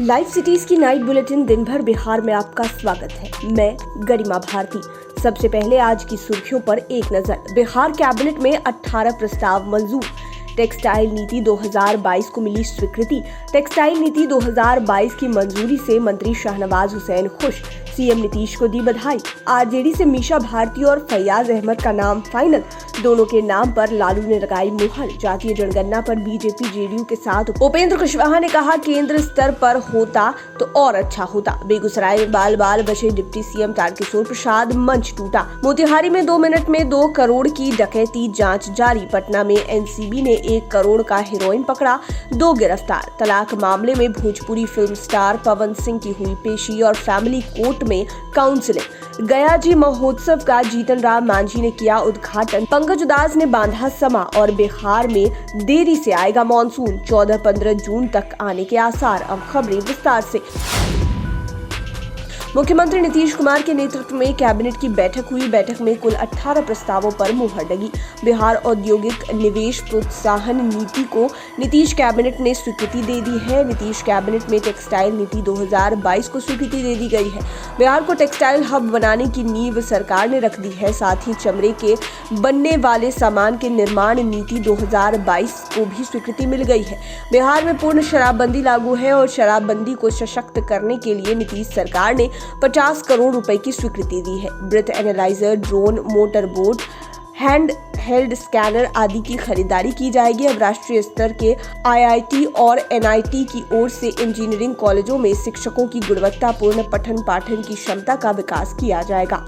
Live cities की night bulletin दिन भर बिहार में आपका स्वागत है। मैं गरिमा भारती। सबसे पहले आज की सुर्खियों पर एक नजर। बिहार कैबिनेट में 18 प्रस्ताव मंजूर। टेक्सटाइल नीति 2022 को मिली स्वीकृति। टेक्सटाइल नीति 2022 की मंजूरी से मंत्री शाहनवाज हुसैन खुश। सीएम नीतीश को दी बधाई। आरजेडी से मीशा भारती और फैयाज अहमद का नाम फाइनल। दोनों के नाम पर लालू ने लगाई मुहर। जातीय जनगणना पर बीजेपी जेडीयू के साथ उपेंद्र कुशवाहा ने कहा केंद्र स्तर पर होता तो और अच्छा होता। बेगूसराय में बाल बाल बचे डिप्टी सीएम तारकिशोर प्रसाद, मंच टूटा। मोतिहारी में 2 मिनट में 2 करोड़ की डकैती, जांच जारी। पटना में एनसीबी ने 1 करोड़ का हेरोइन पकड़ा, 2 गिरफ्तार। तलाक मामले में भोजपुरी फिल्म स्टार पवन सिंह की हुई पेशी और फैमिली कोर्ट में काउंसलिंग। गया जी महोत्सव का जीतन राम मांझी ने किया उद्घाटन। पंकज उदास ने बांधा समा और बिहार में देरी से आएगा मानसून। 14-15 जून तक आने के आसार। अब खबरें विस्तार से। मुख्यमंत्री नीतीश कुमार के नेतृत्व में कैबिनेट की बैठक हुई। बैठक में कुल 18 प्रस्तावों पर मुहर लगी। बिहार औद्योगिक निवेश प्रोत्साहन नीति को नीतीश कैबिनेट ने स्वीकृति दे दी है। नीतीश कैबिनेट में टेक्सटाइल नीति 2022 को स्वीकृति दे दी गई है। बिहार को टेक्सटाइल हब बनाने की नींव सरकार ने रख दी है। साथ ही चमड़े के बनने वाले सामान के निर्माण नीति 2022 को भी स्वीकृति मिल गई है। बिहार में पूर्ण शराबबंदी लागू है और शराबबंदी को सशक्त करने के लिए नीतीश सरकार ने 50 करोड़ रुपए की स्वीकृति दी है। Breath analyser, drone, motor boat, hand held scanner आदि की खरीदारी की जाएगी। अब राष्ट्रीय स्तर के आईआईटी और एनआईटी की ओर से इंजीनियरिंग कॉलेजों में शिक्षकों की गुणवत्तापूर्ण पठन पाठन की क्षमता का विकास किया जाएगा।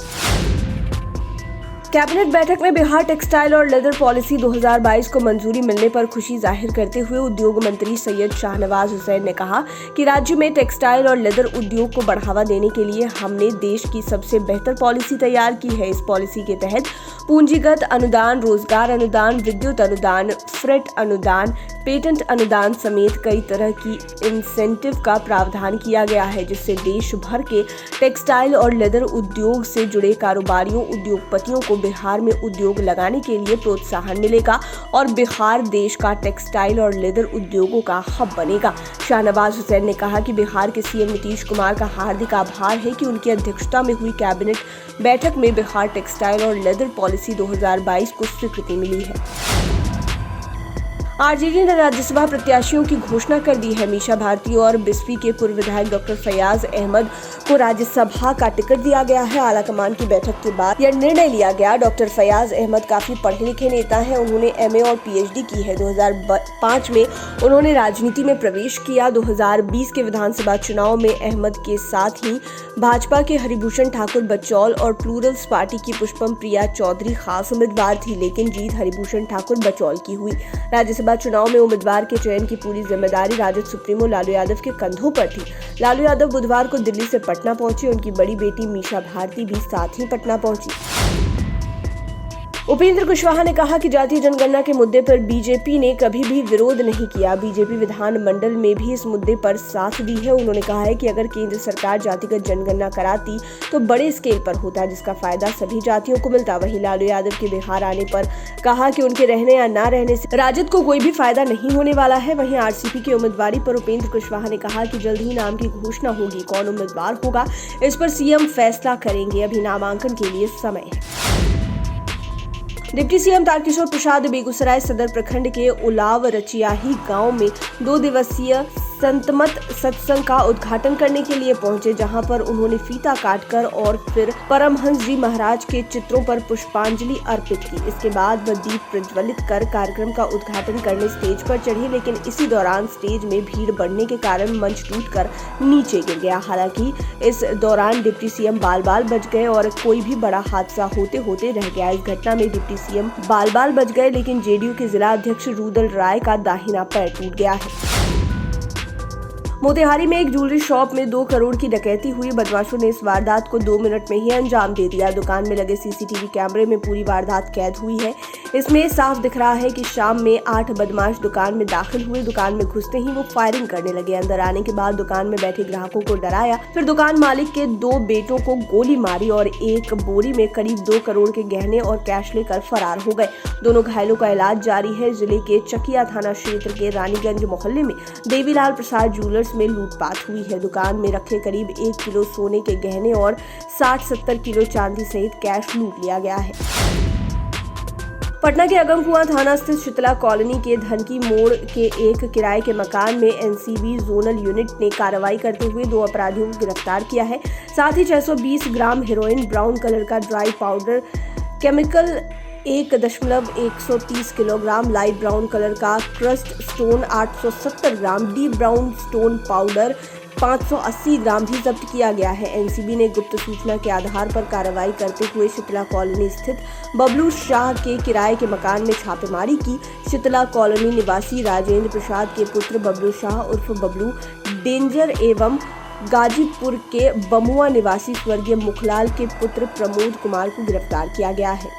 कैबिनेट बैठक में बिहार टेक्सटाइल और लेदर पॉलिसी 2022 को मंजूरी मिलने पर खुशी जाहिर करते हुए उद्योग मंत्री सैयद शाहनवाज हुसैन ने कहा कि राज्य में टेक्सटाइल और लेदर उद्योग को बढ़ावा देने के लिए हमने देश की सबसे बेहतर पॉलिसी तैयार की है। इस पॉलिसी के तहत पूंजीगत अनुदान, रोजगार अनुदान, विद्युत अनुदान, फ्रेट अनुदान, पेटेंट अनुदान समेत कई तरह की इंसेंटिव का प्रावधान किया गया है, जिससे देश भर के टेक्सटाइल और लेदर उद्योग से जुड़े कारोबारियों, उद्योगपतियों को बिहार में उद्योग लगाने के लिए प्रोत्साहन मिलेगा और बिहार देश का टेक्सटाइल और लेदर उद्योगों का हब बनेगा। शाहनवाज हुसैन ने कहा कि बिहार के सीएम नीतीश कुमार का हार्दिक आभार है कि उनकी अध्यक्षता में हुई कैबिनेट बैठक में बिहार टेक्सटाइल और लेदर पॉलिसी 2022 को स्वीकृति मिली है। आरजेडी ने राज्यसभा प्रत्याशियों की घोषणा कर दी है। मीशा भारती और बिस्फी के पूर्व विधायक डॉक्टर फैयाज अहमद को राज्यसभा का टिकट दिया गया है। आलाकमान की बैठक के बाद यह निर्णय लिया गया। डॉक्टर फैयाज अहमद काफी पढ़े लिखे नेता हैं। उन्होंने एमए और पीएचडी की है। 2005 में उन्होंने राजनीति में प्रवेश किया। 2020 के विधानसभा चुनाव में अहमद के साथ ही भाजपा के हरिभूषण ठाकुर बचौल और प्लूरल्स पार्टी की पुष्पम प्रिया चौधरी खास उम्मीदवार थी, लेकिन जीत हरिभूषण ठाकुर बचौल की हुई। राज्यसभा चुनाव में उम्मीदवार के चयन की पूरी जिम्मेदारी राजद सुप्रीमो लालू यादव के कंधों पर थी। लालू यादव बुधवार को दिल्ली से पटना पहुंचे। उनकी बड़ी बेटी मीशा भारती भी साथ ही पटना पहुंची। उपेंद्र कुशवाहा ने कहा कि जातीय जनगणना के मुद्दे पर बीजेपी ने कभी भी विरोध नहीं किया। बीजेपी विधानमंडल में भी इस मुद्दे पर साथ दी है। उन्होंने कहा है कि अगर केंद्र सरकार जातिगत जनगणना कराती तो बड़े स्केल पर होता, जिसका फायदा सभी जातियों को मिलता। वहीं लालू यादव के बिहार आने पर कहा कि उनके रहने या न रहने से राजद को कोई भी फायदा नहीं होने वाला है। वहीं आरसीपी की उम्मीदवारी पर उपेंद्र कुशवाहा ने कहा कि जल्द ही नाम की घोषणा होगी। कौन उम्मीदवार होगा इस पर सीएम फैसला करेंगे। अभी नामांकन के लिए समय है। डिप्टी सीएम तारकिशोर प्रसाद बेगूसराय सदर प्रखंड के उलाव रचियाही गांव में 2 दिवसीय संतमत सत्संग का उद्घाटन करने के लिए पहुंचे, जहां पर उन्होंने फीता काटकर और फिर परमहंस जी महाराज के चित्रों पर पुष्पांजलि अर्पित की। इसके बाद वह दीप प्रज्वलित कर कार्यक्रम का उद्घाटन करने स्टेज पर चढ़ी, लेकिन इसी दौरान स्टेज में भीड़ बढ़ने के कारण मंच टूटकर नीचे गिर गया। हालांकि इस दौरान डिप्टी सीएम बाल बाल बच गए और कोई भी बड़ा हादसा होते होते रह गया। इस घटना में डिप्टी सीएम बाल बाल बच गए, लेकिन जेडीयू के जिला अध्यक्ष रुदल राय का दाहिना पैर टूट गया है। मोतिहारी में एक ज्वेलरी शॉप में 2 करोड़ की डकैती हुई। बदमाशों ने इस वारदात को 2 मिनट में ही अंजाम दे दिया। दुकान में लगे सीसीटीवी कैमरे में पूरी वारदात कैद हुई है। इसमें साफ दिख रहा है कि शाम में 8 बदमाश दुकान में दाखिल हुए। दुकान में घुसते ही वो फायरिंग करने लगे। अंदर आने के बाद दुकान में बैठे ग्राहकों को डराया, फिर दुकान मालिक के 2 बेटों को गोली मारी और एक बोरी में करीब 2 करोड़ के गहने और कैश लेकर फरार हो गए। दोनों घायलों का इलाज जारी है। जिले के चकिया थाना क्षेत्र के रानीगंज मोहल्ले में देवीलाल प्रसाद ज्वेलर्स इसमें लूटपाट हुई है। दुकान में रखे करीब 1 किलो सोने के गहने और 60-70 किलो चांदी सहित कैश लूट लिया गया है। पटना के अगमकुआं थाना स्थित शीतला कॉलोनी के धनकी मोड़ के एक किराए के मकान में एनसीबी जोनल यूनिट ने कार्रवाई करते हुए 2 अपराधियों को गिरफ्तार किया है। साथ ही 620 ग्राम हेरोइन, ब्राउन कलर का dry powder, chemical 1.130 kilogram, light brown colour का क्रस्ट स्टोन 870 ग्राम, डीप ब्राउन स्टोन पाउडर 580 ग्राम भी जब्त किया गया है। एनसीबी ने गुप्त सूचना के आधार पर कार्रवाई करते हुए शीतला कॉलोनी स्थित बबलू शाह के किराए के मकान में छापेमारी की। शीतला कॉलोनी निवासी राजेंद्र प्रसाद के पुत्र बबलू शाह उर्फ बबलू डेंजर एवं गाजीपुर के बमुआ निवासी स्वर्गीय मुखलाल के पुत्र प्रमोद कुमार को गिरफ्तार किया गया है।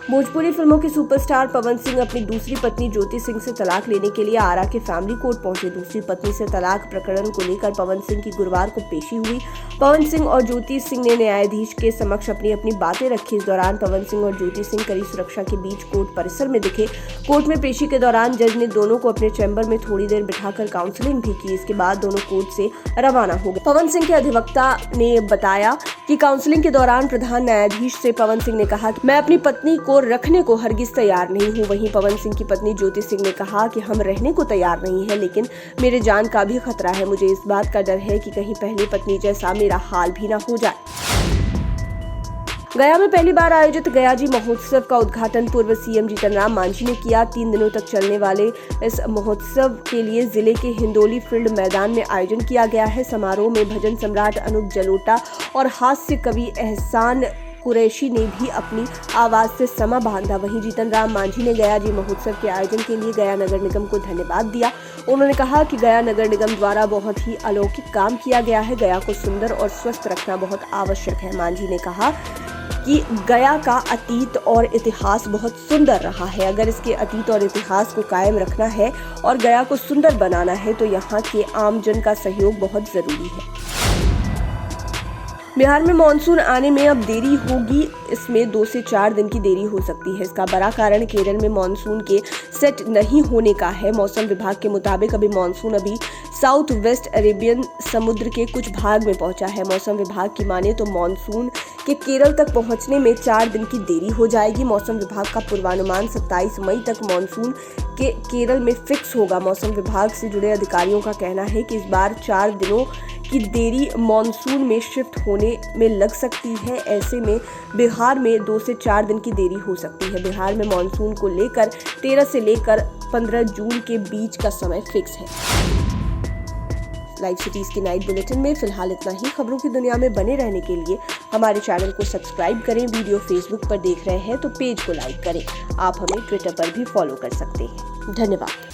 भोजपुरी फिल्मों के सुपरस्टार पवन सिंह अपनी दूसरी पत्नी ज्योति सिंह से तलाक लेने के लिए आरा के फैमिली कोर्ट पहुंचे। दूसरी पत्नी से तलाक प्रकरण को लेकर पवन सिंह की गुरुवार को पेशी हुई। पवन सिंह और ज्योति सिंह ने न्यायाधीश के समक्ष अपनी अपनी बातें रखी। इस दौरान पवन सिंह और ज्योति सिंह कड़ी सुरक्षा के बीच कोर्ट परिसर में दिखे। कोर्ट में पेशी के दौरान जज ने दोनों को अपने चैम्बर में थोड़ी देर बिठाकर काउंसलिंग भी की। इसके बाद दोनों कोर्ट से रवाना हो गए। पवन सिंह के अधिवक्ता ने बताया कि काउंसलिंग के दौरान प्रधान न्यायाधीश से पवन सिंह ने कहा कि मैं अपनी पत्नी को रखने को हरगिज तैयार नहीं हूं। वहीं पवन सिंह की पत्नी ज्योति सिंह ने कहा कि हम रहने को तैयार नहीं है, लेकिन मेरे जान का भी खतरा है। मुझे इस बात का डर है कि कहीं पहली पत्नी जैसा मेरा हाल भी ना हो जाए। गया में पहली बार आयोजित गया जी महोत्सव का उद्घाटन पूर्व सीएम जीतन राम मांझी ने किया। 3 दिनों तक चलने वाले इस महोत्सव के लिए जिले के हिंदोली फील्ड मैदान में आयोजन किया गया है। समारोह में भजन सम्राट अनूप जलोटा और हास्य कवि एहसान कुरैशी ने भी अपनी आवाज से समा बांधा। वहीं जीतन राम मांझी ने गया जी महोत्सव के आयोजन के लिए गया नगर निगम को धन्यवाद दिया। उन्होंने कहा कि गया नगर निगम द्वारा बहुत ही अलौकिक काम किया गया है। गया को सुंदर और स्वस्थ रखना बहुत आवश्यक है। मांझी ने कहा कि गया का अतीत और इतिहास बहुत सुंदर रहा है। अगर इसके अतीत और इतिहास को कायम रखना है और गया को सुंदर बनाना है तो यहाँ के आमजन का सहयोग बहुत जरूरी है। बिहार में मानसून आने में अब देरी होगी। इसमें 2 से 4 दिन की देरी हो सकती है। इसका बड़ा कारण केरल में मानसून के सेट नहीं होने का है। मौसम विभाग के मुताबिक अभी मानसून साउथ वेस्ट अरेबियन समुद्र के कुछ भाग में पहुंचा है। मौसम विभाग की माने तो मानसून के केरल तक पहुंचने में 4 दिन की देरी हो जाएगी। मौसम विभाग का पूर्वानुमान 27 मई तक मानसून के केरल में फिक्स होगा। मौसम विभाग से जुड़े अधिकारियों का कहना है कि इस बार 4 दिनों की देरी मानसून में शिफ्ट होने में लग सकती है। ऐसे में बिहार में 2 से 4 दिन की देरी हो सकती है। बिहार में मानसून को लेकर 13 से लेकर 15 जून के बीच का समय फिक्स है। लाइव सिटीज की नाइट बुलेटिन में फिलहाल इतना ही। खबरों की दुनिया में बने रहने के लिए हमारे चैनल को सब्सक्राइब करें। वीडियो फेसबुक पर देख रहे हैं तो पेज को लाइक करें। आप हमें ट्विटर पर भी फॉलो कर सकते हैं। धन्यवाद।